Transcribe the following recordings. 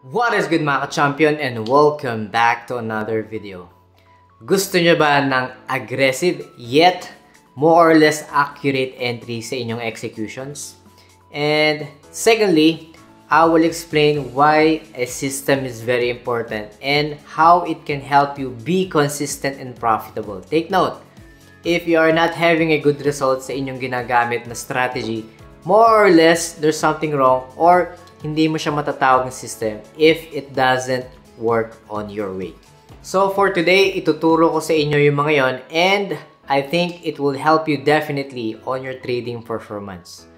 What is good mga ka-champion and welcome back to another video. Gusto nyo ba ng aggressive yet more or less accurate entry sa inyong executions? And secondly, I will explain why a system is very important and how it can help you be consistent and profitable. Take note, if you are not having a good result sa inyong ginagamit na strategy, more or less there's something wrong or hindi mo siya matatawag ng system if it doesn't work on your way. So for today, ituturo ko sa inyo yung mga yon, and I think it will help you definitely on your trading performance.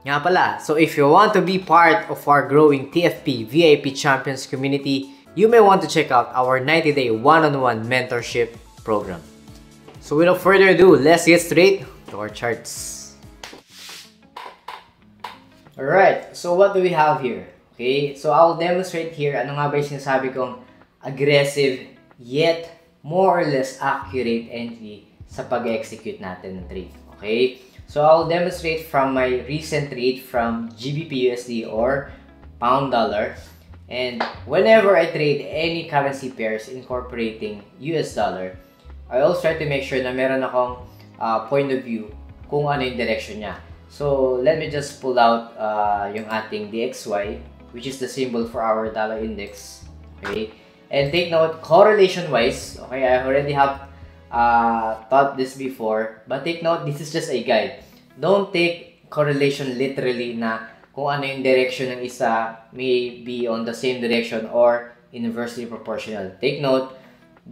Nga pala, so if you want to be part of our growing TFP VIP Champions community, you may want to check out our 90-day one-on-one mentorship program. So without further ado, let's get straight to our charts. Alright, so what do we have here? Okay, so I'll demonstrate here ano nga ba yung sinasabi kong aggressive yet more or less accurate entry sa pag-execute natin ng trade. Okay, so I'll demonstrate from my recent trade from GBP USD or pound dollar. And whenever I trade any currency pairs incorporating US dollar, I always try to make sure na meron akong point of view kung ano yung direction niya. So, let me just pull out yung ating DXY, which is the symbol for our dollar index. Okay? And take note, correlation-wise, okay, I already have taught this before, but take note, this is just a guide. Don't take correlation literally na kung ano yung direction ng isa may be on the same direction or inversely proportional. Take note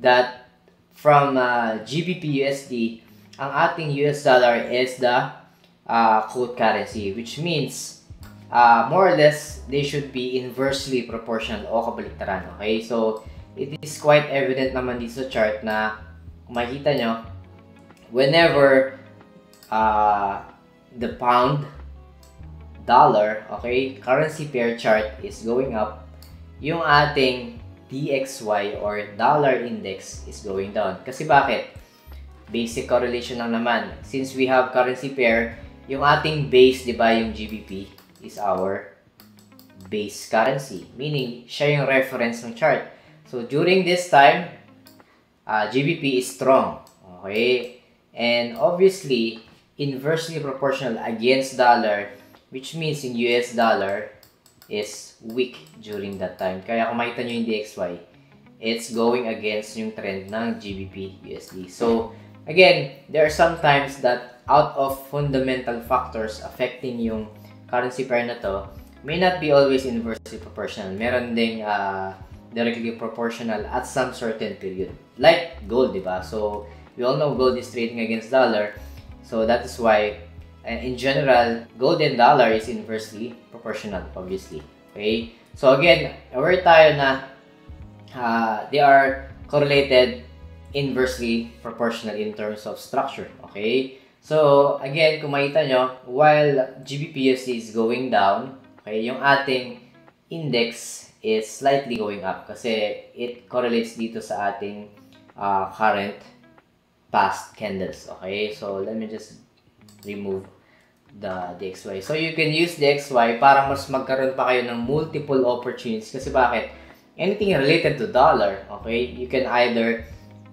that from GBP USD, ang ating US dollar is the quote currency, which means more or less they should be inversely proportional o kabaliktaran. Okay, so it is quite evident naman dito sa chart na kung makikita nyo, whenever the pound dollar, okay, currency pair chart is going up, yung ating DXY or dollar index is going down. Kasi bakit? Basic correlation lang naman. Since we have currency pair, yung ating base, di ba, yung GBP is our base currency. Meaning, siya yung reference ng chart. So, during this time, GBP is strong. Okay? And obviously, inversely proportional against dollar, which means in US dollar is weak during that time. Kaya kung makita nyo yung DXY, it's going against yung trend ng GBP USD. So, again, there are some times that out of fundamental factors affecting yung currency pair na to, may not be always inversely proportional. Meron ding directly proportional at some certain period. Like gold, di ba? So, we all know gold is trading against dollar. So, that is why, in general, gold and dollar is inversely proportional, obviously. Okay? So, again, aware tayo na they are correlated inversely proportional in terms of structure. Okay? So, again, kung makita nyo, while GBP/USD is going down, okay, yung ating index is slightly going up kasi it correlates dito sa ating current past candles. Okay? So, let me just remove the DXY. So, you can use DXY para mas magkaroon pa kayo ng multiple opportunities. Kasi bakit? Anything related to dollar, okay, you can either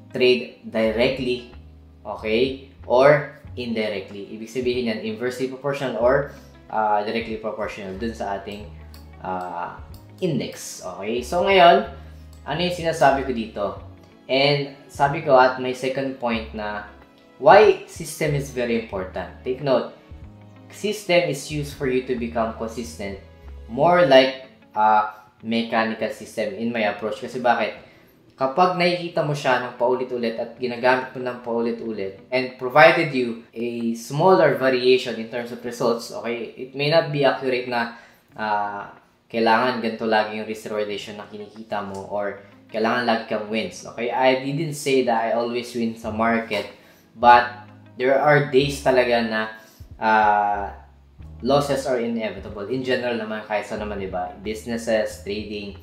trade directly, okay, or indirectly. Ibig sabihin yan, inversely proportional or directly proportional dun sa ating index. Okay? So ngayon, ano yung sinasabi ko dito? And sabi ko at my second point na why system is very important. Take note, system is used for you to become consistent. More like a mechanical system in my approach. Kasi bakit? Kapag nakikita mo siya ng paulit-ulit at ginagamit mo ng paulit-ulit and provided you a smaller variation in terms of results, okay, it may not be accurate na kailangan ganito lagi yung risk relation na kinikita mo or kailangan lagi kang wins. Okay, I didn't say that I always win sa market, but there are days talaga na losses are inevitable. In general naman, kahit sa naman, diba? Businesses, trading,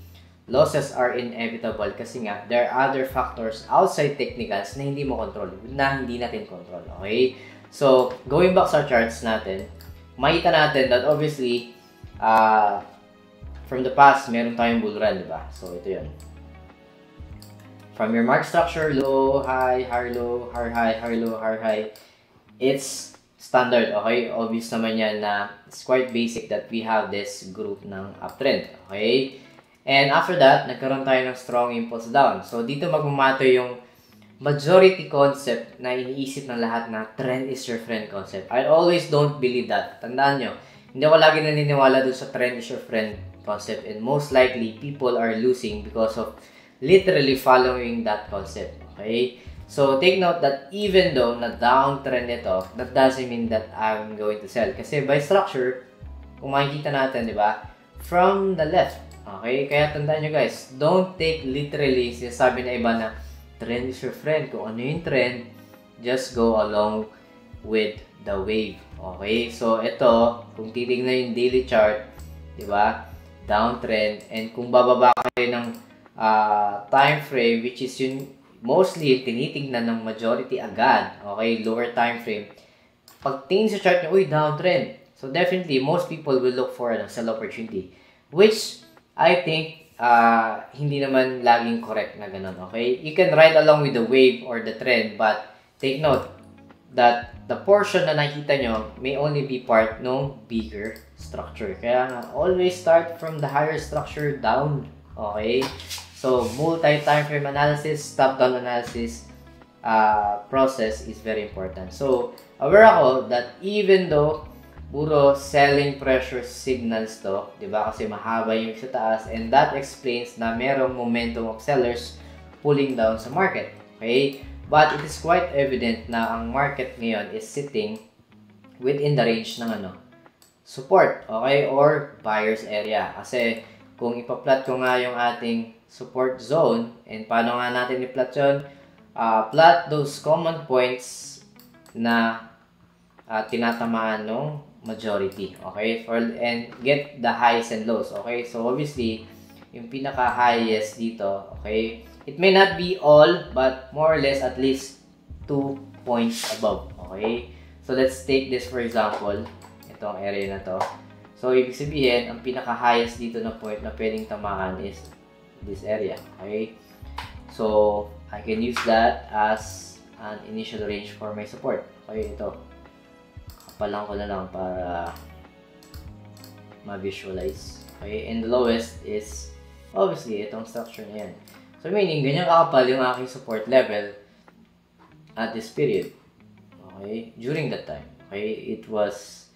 losses are inevitable kasi nga there are other factors outside technicals na hindi mo control, na hindi natin control. Okay? So, going back sa charts natin, makita natin that obviously from the past, meron tayong bull run, di ba? So, ito yun. From your market structure, low, high, higher, low, higher, high, higher, low, higher, high. It's standard, okay? Obvious naman yan na it's quite basic that we have this group ng uptrend, okay? And after that, nagkaroon tayo ng strong impulse down. So, dito magmamatter yung majority concept na iniisip ng lahat na trend is your friend concept. I always don't believe that. Tandaan nyo, hindi ako lagi naniniwala dun sa trend is your friend concept, and most likely people are losing because of literally following that concept. Okay, so take note that even though na downtrend ito, that doesn't mean that I'm going to sell, kasi by structure kung makikita natin, di ba, from the left. Okay, kaya tandaan nyo guys, don't take literally sinasabi na iba na trend is your friend. Kung ano yung trend, just go along with the wave. Okay, so ito kung titignan yung daily chart, di ba, downtrend, and kung bababa kayo ng time frame, which is yung mostly tinitignan ng majority agad, okay, lower time frame, pag tingin sa chart nyo, uy, downtrend, so definitely most people will look for a sell opportunity, which I think hindi naman laging correct na ganun, okay? You can ride along with the wave or the trend, but take note that the portion na nakita nyo may only be part ng bigger structure. Kaya nga, always start from the higher structure down. Okay? So, multi-time frame analysis, top-down analysis process is very important. So, aware ako that even though puro selling pressure signals to, di ba? Kasi mahaba yung sa taas, and that explains na merong momentum of sellers pulling down sa market. Okay? But it is quite evident na ang market ngayon is sitting within the range ng support, okay, or buyer's area. Kasi kung ipa-plot ko nga yung ating support zone, and paano nga natin i-plot yun? Plot those common points na tinatamaan ng majority, okay, and get the highs and lows, okay. So obviously, yung pinaka-highest dito, okay, it may not be all, but more or less at least 2 points above. Okay? So, let's take this for example. Itong area na to. So, ibig sabihin, ang pinaka-highest dito na point na pwedeng tamaan is this area. Okay? So, I can use that as an initial range for my support. Okay, ito. Kapalan ko na lang para ma-visualize. Okay? And the lowest is obviously itong structure na yan. So, meaning, ganyan kakapal yung aking support level at this period. Okay? During that time. Okay? It was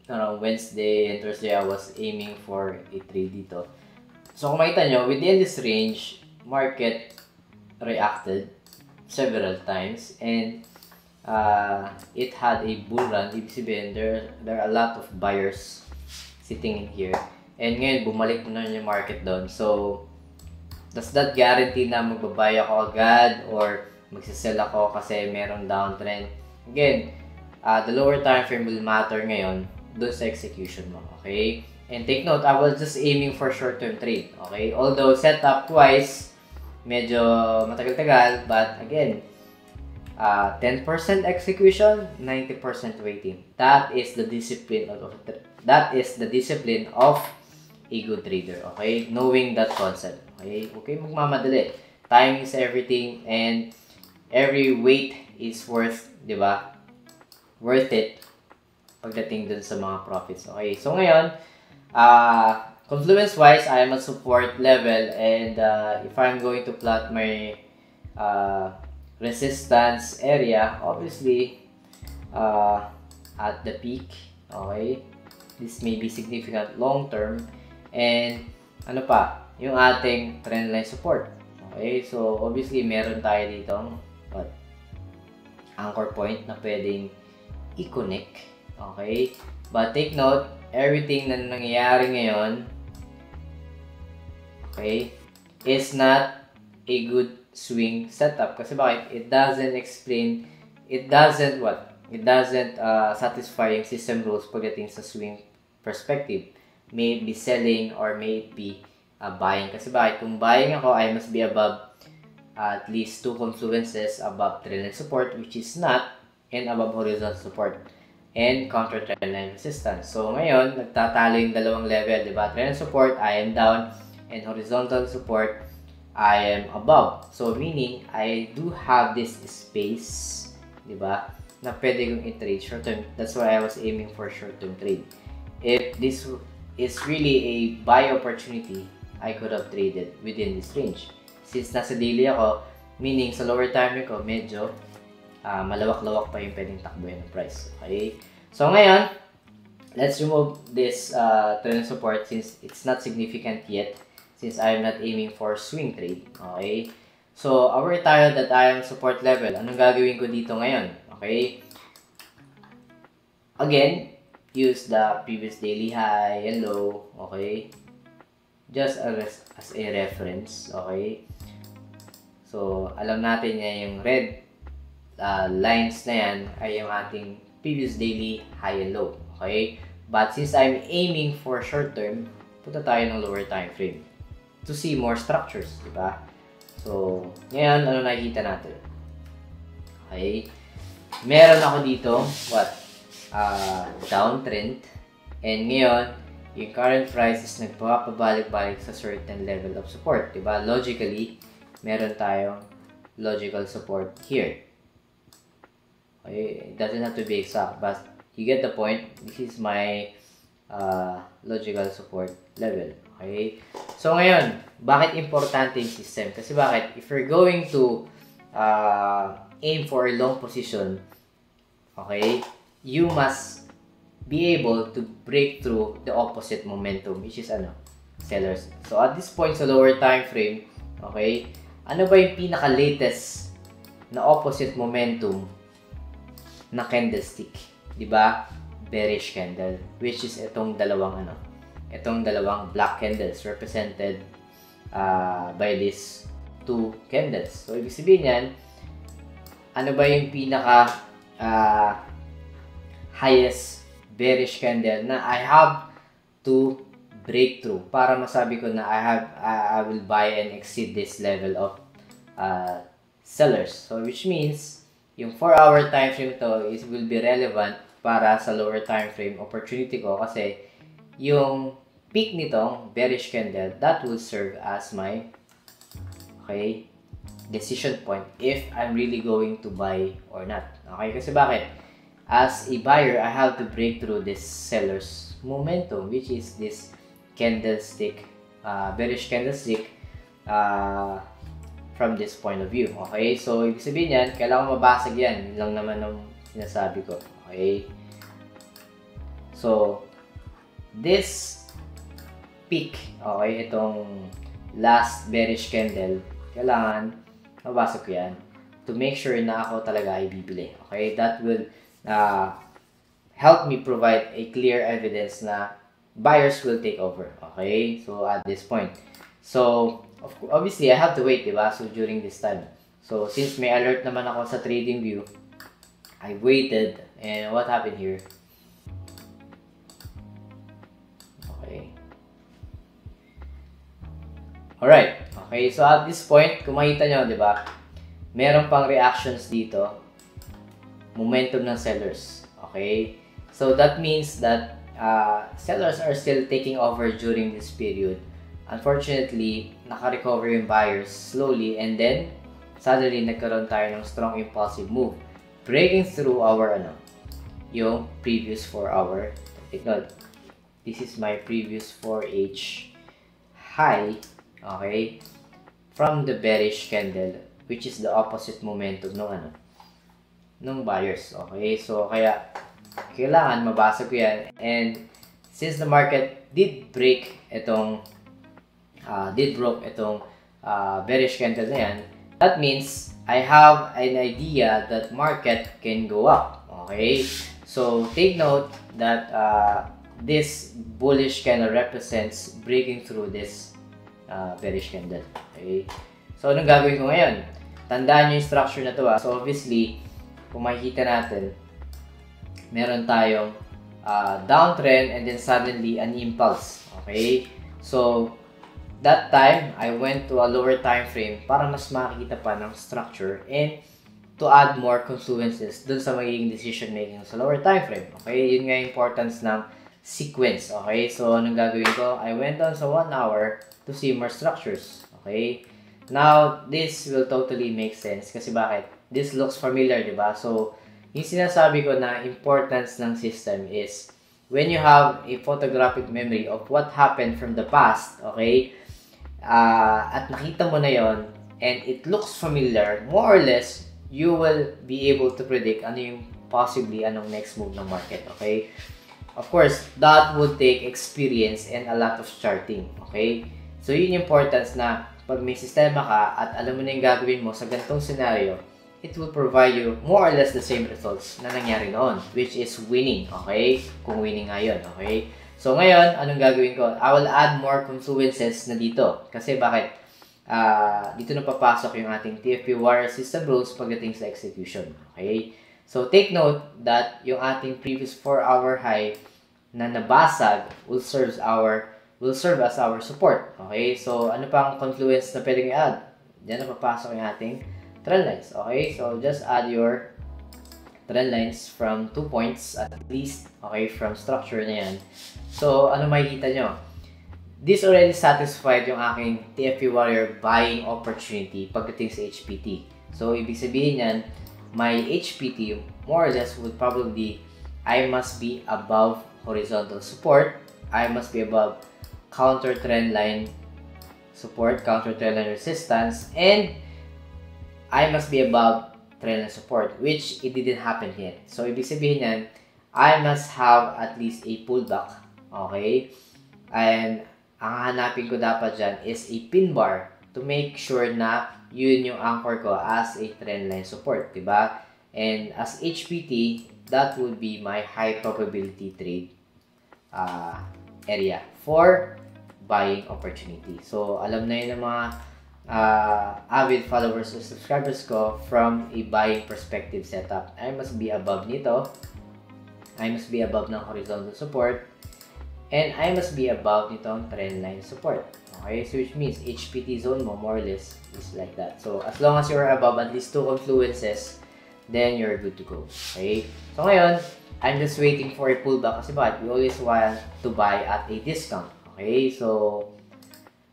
around Wednesday and Thursday, I was aiming for a trade dito. So, kung makita nyo, within this range, market reacted several times, and it had a bull run. Ibig sabihin, there are a lot of buyers sitting in here. And ngayon, bumalik na yung market doon. So, does that guarantee na magbabay ako agad or magsisell ako kasi merong downtrend? Again, the lower time frame will matter ngayon doon sa execution mo, okay? And take note, I was just aiming for short-term trade, okay? Although setup-wise, medyo matagal-tagal, but again, 10% execution, 90% waiting. That is the discipline of a good trader, okay? Knowing that concept. Okay, magmamadali. Time is everything, and every wait is worth, di ba? Worth it pagdating dun sa mga profits. Okay, so ngayon, confluence-wise, I am at support level, and if I'm going to plot my resistance area, obviously, at the peak, okay? This may be significant long-term, and ano pa? Yung ating trendline support. Okay, so obviously meron tayo dito anchor point na pwedeng i-connect. Okay, but take note, everything na nangyayari ngayon, okay, is not a good swing setup. Kasi bakit? It doesn't satisfy yung system rules pagdating sa swing perspective. May it be selling or may it be buying. Kasi bakit? Kung buying ako, I must be above at least 2 confluences above trendline support, which is not, and above horizontal support. and counter trendline resistance. So ngayon, nagtatalo yung dalawang level, di ba? Trend support, I am down, and horizontal support, I am above. So meaning, I do have this space, di ba, na pwede kong i-trade short term. That's why I was aiming for short term trade. If this is really a buy opportunity, I could have traded within this range. Since nasa daily ako, meaning sa lower time ko, medyo malawak-lawak pa yung pwedeng takboy ng price. Okay? So ngayon, let's remove this trend support since it's not significant yet, since I'm not aiming for swing trade. Okay? So, aware tayo that I am support level. Anong gagawin ko dito ngayon? Okay? Again, use the previous daily high and low. Okay? Just as a reference. Okay? So, alam natin yan yung red lines na yan ay yung ating previous daily high and low. Okay? But since I'm aiming for short term, punta tayo ng lower time frame to see more structures, di ba? So, ngayon, ano nakikita natin? Okay? Meron ako dito, downtrend. And ngayon, yung current price is nagpapabalik-balik sa certain level of support, di ba? Logically, meron tayong logical support here. Okay, it doesn't have to be exact, but you get the point. This is my logical support level. Okay, so ngayon, bakit importante yung system? Kasi bakit? If you're going to aim for a long position, okay, you must be able to break through the opposite momentum, which is sellers. So at this point sa lower time frame, okay, ano ba yung pinaka-latest na opposite momentum na candlestick, 'di ba? Bearish candle, which is itong dalawang black candles represented by these two candles. So ibig sabihin yan, ano ba yung pinaka highest bearish candle na I have to break through para masabi ko na I will buy and exceed this level of sellers. So which means yung 4-hour time frame to will be relevant para sa lower time frame opportunity ko kasi yung peak nitong bearish candle, that will serve as my decision point if I'm really going to buy or not. Okay, kasi bakit? As a buyer, I have to break through this seller's momentum, which is this candlestick, bearish candlestick from this point of view. Okay, so ibig sabihin yan, kailangan mabasag yan. Yun lang naman ang sinasabi ko. Okay, so this peak, okay, itong last bearish candle, kailangan mabasag ko yan to make sure na ako talaga ay bibili. Okay, that will help me provide a clear evidence na buyers will take over. Okay, so at this point, so obviously I have to wait, diba? So during this time, so since may alert naman ako sa TradingView, I waited, and what happened here? Okay, alright, okay, so at this point, kung makita nyo, diba, meron pang reactions dito, momentum ng sellers. Okay, so that means that sellers are still taking over during this period. Unfortunately, naka-recover yung buyers slowly, and then suddenly nagkaroon tayo ng strong impulsive move, breaking through our yung previous 4-hour. Take note, this is my previous 4H high, okay, from the bearish candle, which is the opposite momentum ng buyers. Okay, so kaya kailangan mabasa ko yan, and since the market did break itong bearish candle na yan, that means I have an idea that market can go up. Okay, so take note that this bullish candle represents breaking through this bearish candle. Okay, so anong gagawin ko ngayon? Tandaan nyo yung structure na to. So obviously, kung makikita natin, meron tayong downtrend and then suddenly an impulse. Okay, so that time I went to a lower time frame para mas makikita pa ng structure, and to add more confluences dun sa magiging decision making sa lower time frame. Okay, yun nga yung importance ng sequence. Okay, so anong gagawin ko? I went down sa 1 hour to see more structures. Okay, now this will totally make sense kasi bakit? This looks familiar, di ba? So yung sinasabi ko na importance ng system is when you have a photographic memory of what happened from the past, okay, at nakita mo na yon and it looks familiar, more or less, you will be able to predict ano yung possibly anong next move ng market, okay? Of course, that would take experience and a lot of charting, okay? So, yun yung importance na pag may sistema ka at alam mo na yung gagawin mo sa ganitong scenario, it will provide you more or less the same results na nangyari noon, which is winning, okay? Kung winning nga yun, okay? So, ngayon, anong gagawin ko? I will add more confluences na dito. Kasi bakit? Dito na papasok yung ating TFP Warrior System rules pagdating sa execution. Okay? So, take note that yung ating previous 4-hour high na nabasag will serve as our support. Okay? So, ano pang confluence na pwedeng i-add? Diyan na papasok yung ating trend lines. Okay? So, just add your trend lines from 2 points at least. Okay? From structure na yan. So, ano makikita nyo? This already satisfied yung aking TFP Warrior buying opportunity pagdating sa HPT. So, ibig sabihin yan, my HPT more or less would probably, I must be above horizontal support, I must be above counter trend line support, counter trend line resistance, and I must be above trend line support, which it didn't happen yet. So, ibig sabihin yan, I must have at least a pullback, okay? And ang hanapin ko dapat dyan is a pin bar to make sure na yun yung anchor ko as a trend line support, diba? And as HPT, that would be my high probability trade area for buying opportunity. So, alam na yun ng mga avid followers or subscribers ko from a buying perspective setup. I must be above nito. I must be above ng horizontal support. And I must be above nitong trend line support. Okay, so which means HPT zone mo more or less is like that. So as long as you're above at least 2 confluences, then you're good to go. Okay, so ngayon, I'm just waiting for a pullback kasi bakit? We always want to buy at a discount. Okay, so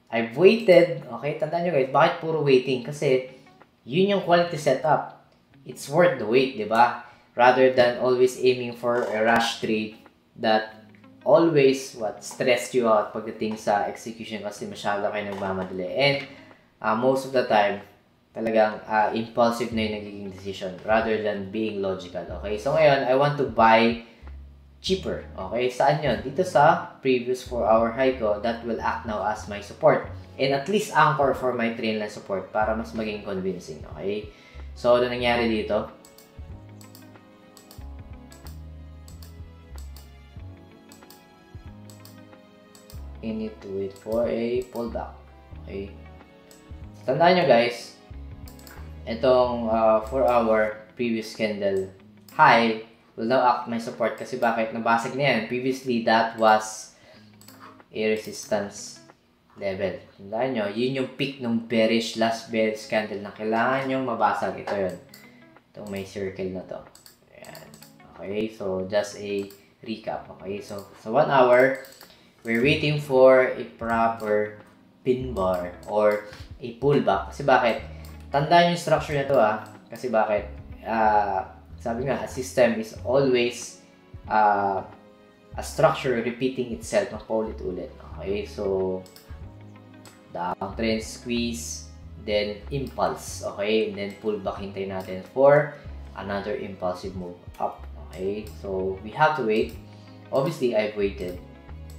I've waited. Okay, tandaan nyo guys, bakit puro waiting? Kasi yun yung quality setup. It's worth the wait, di ba? Rather than always aiming for a rush trade that always stress you out pagdating sa execution kasi masyado kayo nagmamadali. And most of the time, talagang impulsive na yung nagiging decision rather than being logical. Okay? So ngayon, I want to buy cheaper. Okay? Saan yun? Dito sa previous 4-hour high ko, that will act now as my support. And at least anchor for my trend line support para mas maging convincing. Okay? So, ano nangyari dito? You need to wait for a pullback. Okay? Tandaan nyo guys, itong 4-hour previous candle high will now act my support kasi bakit? Nabasag na yan. Previously, that was a resistance level. Tandaan nyo, yun yung peak ng last bearish candle na kailangan nyo mabasag. Ito yun. Itong may circle na to. Ayan. Okay, so just a recap. Okay, so sa 1 hour, we're waiting for a proper pin bar or a pullback. Kasi bakit? Tandaan yung structure na to Kasi bakit? Sabi nga, a system is always a structure repeating itself ng paulit-ulit. Okay, so downtrend, squeeze, then impulse. Okay, and then pullback, hintay natin for another impulsive move up. Okay, so we have to wait. Obviously, I've waited.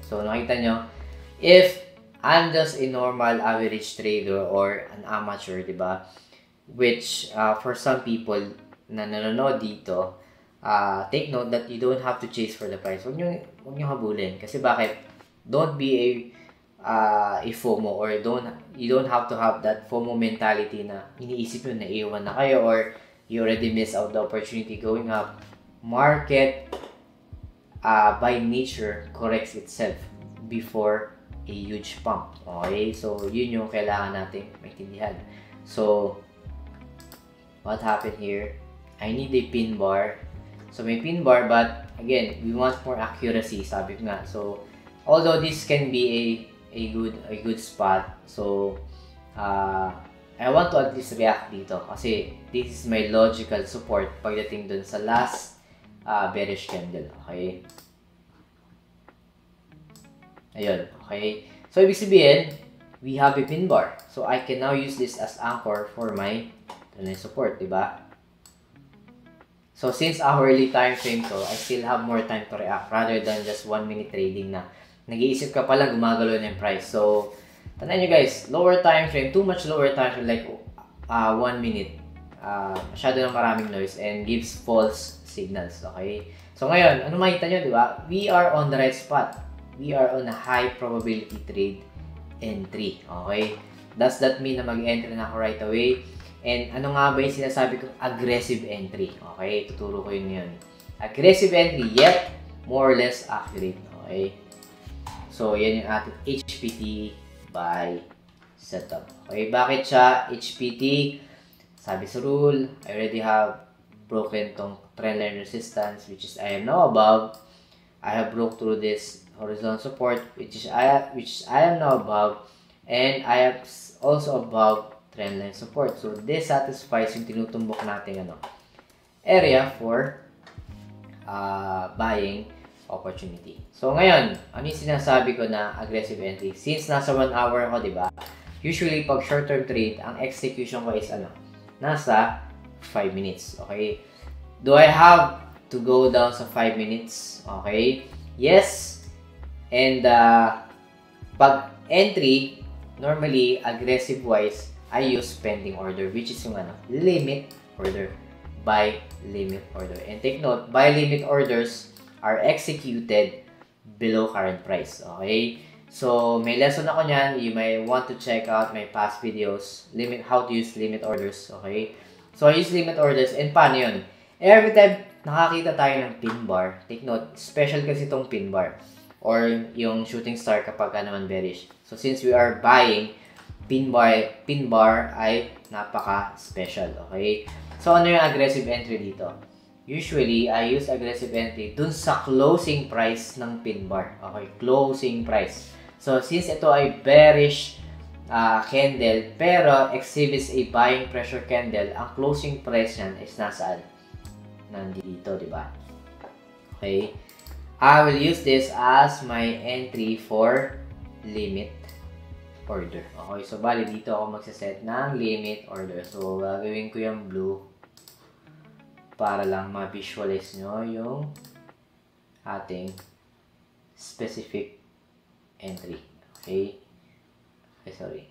So, nakita nyo, if I'm just a normal average trader or an amateur, diba? Which, for some people na nanonood dito, take note that you don't have to chase for the price. Huwag nyo habulin. Kasi bakit? Don't be a FOMO or you don't have to have that FOMO mentality na iniisip nyo na iwan na kayo or you already missed out the opportunity going up. Market by nature corrects itself before a huge pump. Okay? So, yun yung kailangan natin maintindihan. So, what happened here? I need a pin bar. So may pin bar, but again, we want more accuracy, sabi ko nga. So although this can be a good spot, so I want to at least react dito kasi this is my logical support pagdating dun sa last bearish candle. Okay? Ayun. Okay? So ibig sabihin, we have a pin bar. So I can now use this as anchor for my support, diba? So since hourly time frame to, I still have more time to react rather than just 1 minute trading na nag-iisip ka pala gumagalaw na yung price. So tandaan nyo guys, lower time frame, too much lower time frame like 1 minute, masyado ng maraming noise and gives false signals. Okay? So ngayon, ano makita nyo, diba? We are on the right spot. We are on a high probability trade entry. Okay? Does that mean na mag-entry na ako right away? And ano nga ba yung sinasabi kong aggressive entry? Okay? Tuturo ko yun. Aggressive entry, yet more or less accurate. Okay? So, yan yung ating HPT buy setup. Okay? Bakit siya HPT? Sabi sa rule, I already have broken tong trendline resistance, which is I am now above. I have broke through this horizontal support, which I am now above, and I am also above trendline support. So this satisfies yung tinutumbok nating area for buying opportunity. So ngayon, ano yung sinasabi ko na aggressive entry? Since nasa 1 hour ako, di ba? Usually pag short-term trade, ang execution ko is nasa 5 minutes. Okay? Do I have to go down sa 5 minutes? Okay? Yes. And pag entry, normally aggressive wise, I use pending order, which is yung limit order, buy limit order. And take note, buy limit orders are executed below current price. Okay? So may lesson ako niyan. You may want to check out my past videos, how to use limit orders. Okay? So I use limit orders, and paano yun? Every time nakakita tayo ng pin bar, take note, special kasi itong pin bar or yung shooting star kapag naman bearish. So since we are buying, pin bar ay napaka-special. Okay? So ano yung aggressive entry dito? Usually, I use aggressive entry dun sa closing price ng pin bar. Okay? Closing price. So since ito ay bearish candle, pero exhibits a buying pressure candle, ang closing price niyan is nasaan? Nandito, di ba? Okay? I will use this as my entry for limit order. Okay, so bali dito ako magsaset ng limit order. So, gagawin ko yung blue para lang ma-visualize nyo yung ating specific entry. Okay? Okay, sorry.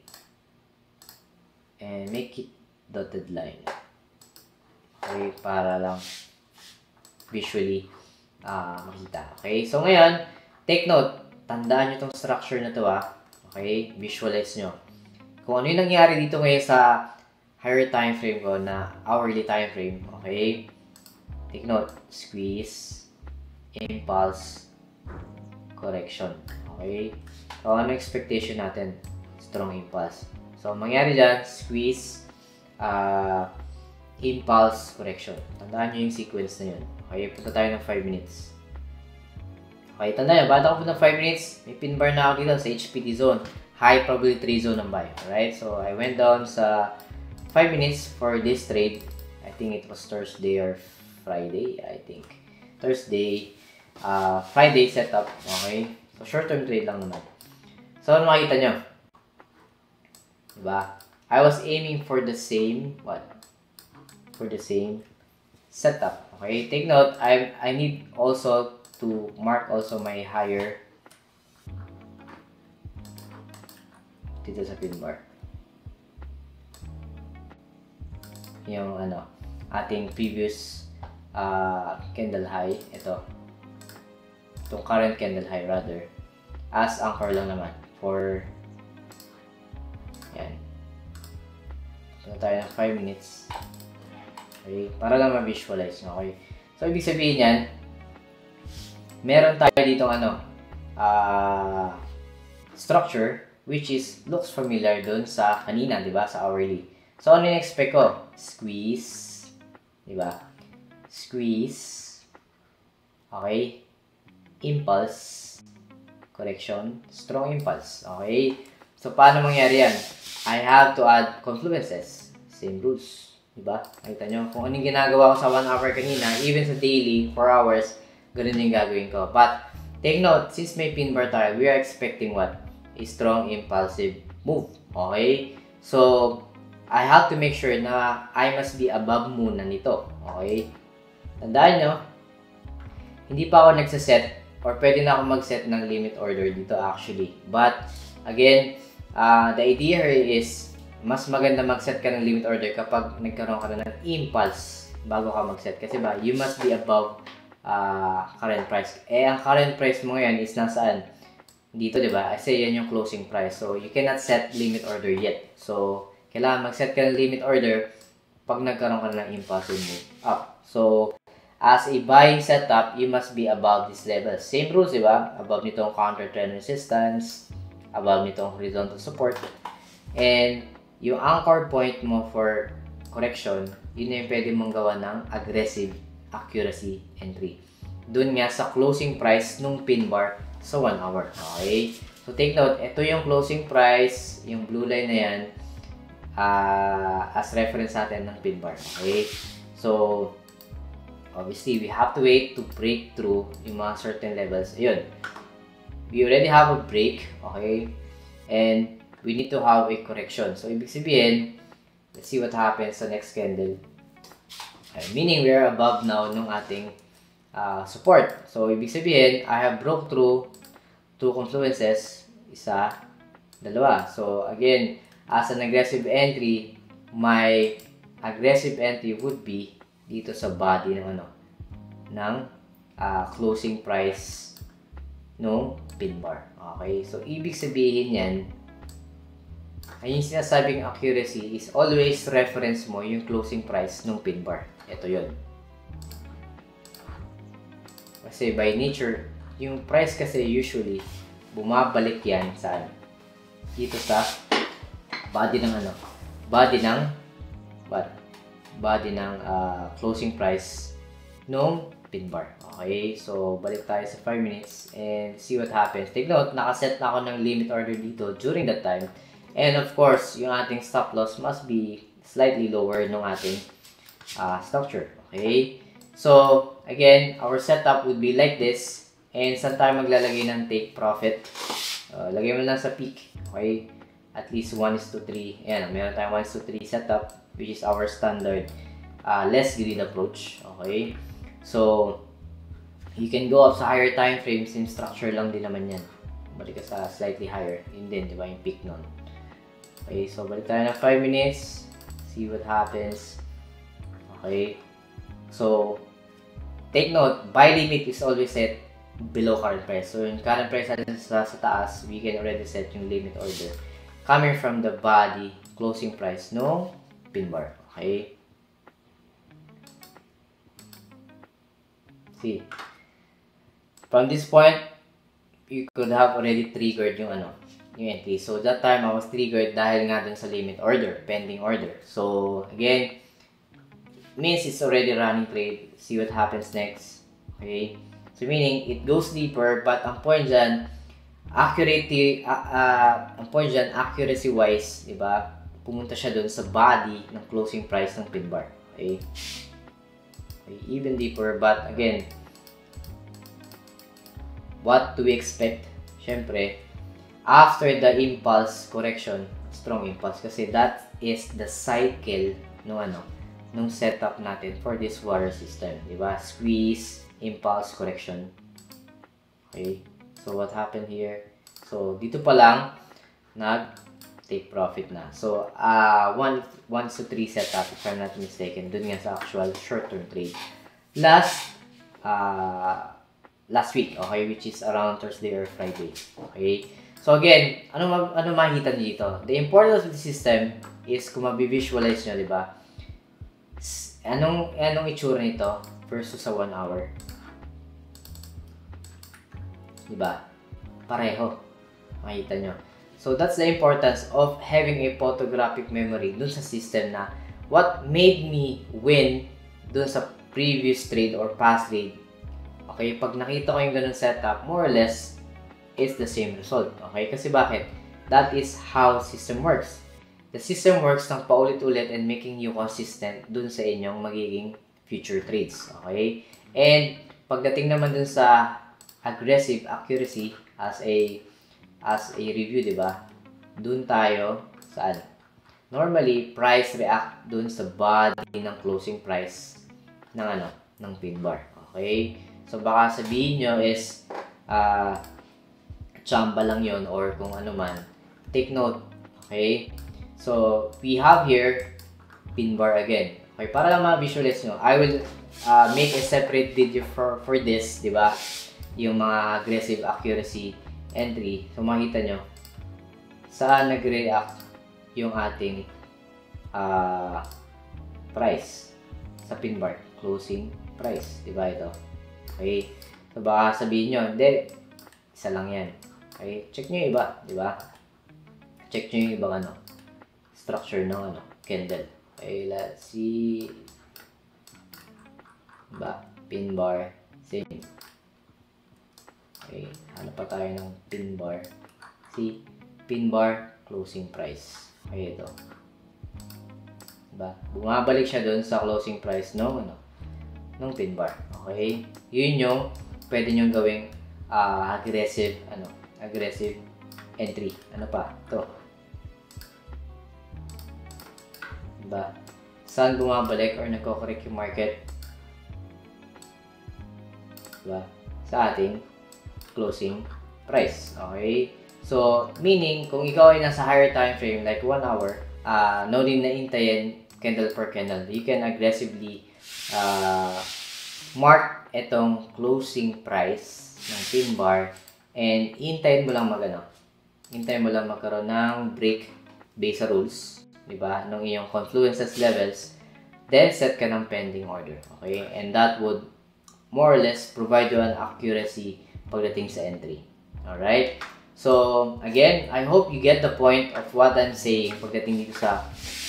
And make it dotted line. Okay, para lang visually makita. Okay, so ngayon, take note, tandaan nyo itong structure na to Okay, visualize nyo. Kung ano yung nangyari dito ngayon sa higher time frame ko na hourly time frame. Okay, take note, squeeze, impulse, correction. Okay, so ano expectation natin? Strong impulse. So mangyari dyan, squeeze, impulse, correction. Tandaan nyo yung sequence na yun. Okay, punta tayo ng 5 minutes. Okay, tandaan nyo, ba't ako punta ng 5 minutes? May pin bar na ako dito sa HPT zone. High probability zone ng buy. Alright, so I went down sa 5 minutes for this trade. I think it was Thursday or Friday, I think. Thursday, Friday setup. Okay, so short-term trade lang naman. So, ano makikita nyo? Diba? I was aiming for the same, for the same setup. Okay, take note, I need also to mark also my higher dito sa pin bar. Yung ating previous candle high, ito. Itong current candle high rather, as anchor lang naman for yan. So tayo ng 5 minutes. Okay, para lang ma-visualize. Okay. So ibig sabihin yan, meron tayo dito structure which is looks familiar dun sa kanina, 'di ba, sa hourly. So, ano yung expect ko? Squeeze. Diba? Squeeze. Okay? Impulse. Correction. Strong impulse. Okay? So, paano mangyari yan? I have to add confluences. Same rules. Diba? Nakita nyo? Kung anong ginagawa ko sa 1 hour kanina, even sa daily, 4 hours, ganun yung gagawin ko. But, take note, since may pin bar tayo, we are expecting what? A strong impulsive move. Okay? So, I have to make sure na I must be above muna nito. Okay? Tandaan nyo, hindi pa ako nagsaset or pwede na ako mag-set ng limit order dito actually. But, again, the idea here is mas maganda mag-set ka ng limit order kapag nagkaroon ka na ng impulse bago ka mag-set. Kasi ba, you must be above current price. Ang current price mo ngayon is nasaan? Dito, di ba? Kasi yan yung closing price. So, you cannot set limit order yet. So, kailangan mag-set ka ng limit order pag nagkaroon ka na ng impulsive move up. So, as a buying setup, you must be above this level. Same rules, di ba? Above nitong counter trend resistance, above nitong horizontal support. And, yung anchor point mo for correction, yun yung pwede mong gawa ng aggressive accuracy entry. Doon nga sa closing price nung pin bar sa 1 hour. Okay? So, take note, ito yung closing price, yung blue line na yan, as reference natin ng pin bar. Okay? So, obviously, we have to wait to break through yung mga certain levels. Ayun. We already have a break. Okay? And, we need to have a correction. So, ibig sabihin, let's see what happens sa next candle. Meaning, we are above now nung ating support. So, ibig sabihin, I have broke through 2 confluences, isa, dalawa. So, again, as an aggressive entry, my aggressive entry would be dito sa body ng ng closing price ng pin bar. Okay? So, ibig sabihin yan, ay yung sinasabing accuracy is always reference mo yung closing price ng pin bar. Ito yun. Kasi by nature, yung price kasi usually, bumabalik yan saan? Dito sa body ng body ng closing price nung pin bar. Okay, so balik tayo sa 5 minutes and see what happens. Take note, nakaset na ako ng limit order dito during that time. And of course, yung ating stop loss must be slightly lower nung ating structure. Okay, so again, our setup would be like this. And saan tayo maglalagay ng take profit? Lagay mo lang sa peak. Okay? At least 1:3. Ayan, meron tayong 1:3 setup, which is our standard less greed approach. Okay? So, you can go up sa higher time frames. Same structure lang din naman yan. Balik ka sa slightly higher. Yun din, di ba? Yung peak nun. Okay, so balik tayo na 5 minutes. See what happens. Okay? So, take note, buy limit is always set below current price. So, yung current price natin sa taas, we can already set yung limit order coming from the body closing price no pin bar. Okay? See. From this point, you could have already triggered yung yung entry. So, that time, I was triggered dahil nga dun sa limit order, pending order. So, again, means it's already running trade. See what happens next. Okay? So, meaning, it goes deeper, but ang point dyan, accuracy-wise, diba, pumunta siya dun sa body ng closing price ng pin bar. Okay? Okay, even deeper, but again, what do we expect? Siyempre, after the impulse correction, strong impulse, kasi that is the cycle nung setup natin for this water system, diba? Squeeze, impulse, correction. Okay, so what happened here? So, dito pa lang, nag-take profit na. So, 1-3 setup, if I'm not mistaken, dun nga sa actual short-term trade. Last week, okay, which is around Thursday or Friday. Okay, so again, ano makikita niyo dito? The importance of the system is kung mabivisualize nyo, diba? Anong itsura nito versus sa 1 hour? Diba? Pareho. Makita nyo. So that's the importance of having a photographic memory dun sa system na what made me win dun sa previous trade or past trade. Okay, pag nakita ko yung ganun setup, more or less, it's the same result. Okay, kasi bakit? That is how system works. The system works ng paulit-ulit and making you consistent dun sa inyong magiging future trades. Okay? And pagdating naman dun sa aggressive accuracy as a review, di ba? Dun tayo saan? Normally, price react dun sa body ng closing price ng ng pin bar. Okay? So baka sabihin nyo is chamba lang yon or kung ano man. Take note. Okay? So we have here pin bar again. Okay, para lang ma-visualize nyo, I will make a separate video for this, di ba? Yung mga aggressive accuracy entry. So makita nyo saan nag-react yung ating price sa pin bar, closing price, di ba ito? Okay, so baka sabihin nyo, hindi, isa lang yan. Okay, check nyo yung iba, di ba? Check nyo yung ibang structure ng candle. Okay, let's see. Diba? Pin bar, same. Okay, hanap pa tayo ng pin bar. See, pin bar, closing price. Okay, ito. Diba? Bumabalik siya dun sa closing price ng pin bar. Okay? Yun yung pwede nyo gawing aggressive entry. Ano pa? Ito. Diba? Saan bumabalik or nagko-correct yung market? Diba? Sa ating closing price. Okay? So, meaning, kung ikaw ay nasa higher time frame, like 1 hour, no need na intayin candle per candle. You can aggressively mark itong closing price ng pin bar and hintayin mo lang hintayin mo lang magkaroon ng break based sa rules, diba? Nung iyong confluences levels, then set ka ng pending order. Okay? And that would more or less provide you an accuracy pagdating sa entry. Alright? So, again, I hope you get the point of what I'm saying pagdating dito sa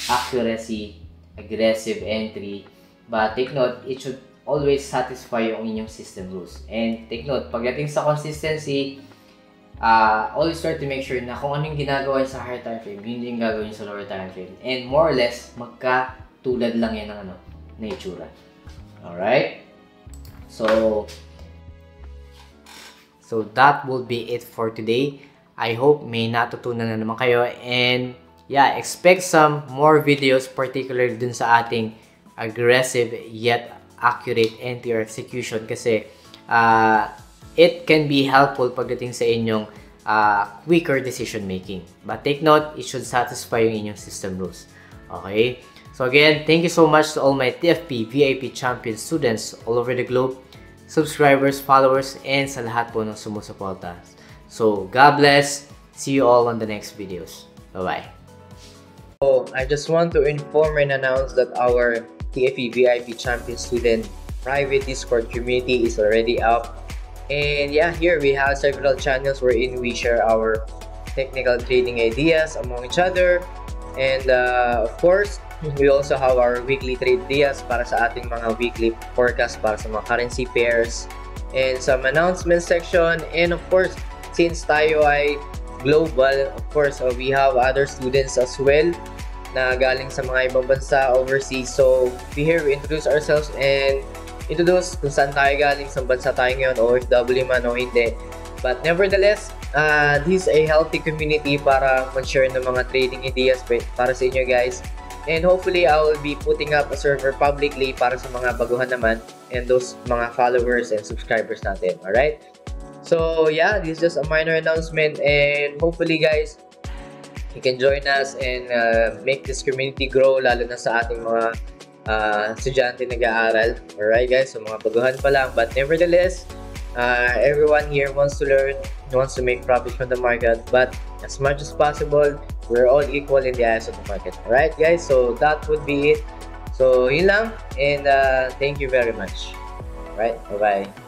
accuracy, aggressive entry. But take note, it should always satisfy yung inyong system rules. And take note, pagdating sa consistency, always try to make sure na kung ano yung ginagawa sa higher time frame, yun yung gagawin sa lower time frame. And more or less, magkatulad lang yan ng na itsura. Alright? So that will be it for today. I hope may natutunan na naman kayo. And yeah, expect some more videos, particularly dun sa ating aggressive yet accurate entry or execution kasi it can be helpful pagdating sa inyong quicker decision making. But take note, it should satisfy yung inyong system rules. Okay? So again, thank you so much to all my TFP VIP champion students all over the globe, subscribers, followers, and sa lahat po ng sumusuporta. So, God bless. See you all on the next videos. Bye-bye. So, I just want to inform and announce that our TFP VIP champion student private Discord community is already up. And yeah, here we have several channels wherein we share our technical trading ideas among each other. And of course, we also have our weekly trade ideas para sa ating mga weekly forecast para sa mga currency pairs and some announcement section. And of course, since tayo ay global, of course, we have other students as well na galing sa mga ibang bansa overseas. So here we introduce ourselves and introduce kung saan tayo galing, sa bansa tayo ngayon, OFW man o hindi. But nevertheless, this is a healthy community para mag-share ng mga trading ideas para sa inyo guys. And hopefully, I will be putting up a server publicly para sa mga baguhan naman and those mga followers and subscribers natin. Alright? So, yeah, this is just a minor announcement and hopefully, guys, you can join us and make this community grow lalo na sa ating mga estudyante nag-aaral. Alright, guys? So, mga baguhan pa lang. But nevertheless, everyone here wants to learn, wants to make profit from the market. But as much as possible, we're all equal in the eyes of the market. Alright guys, so that would be it. So yun lang, and thank you very much. Alright, bye bye.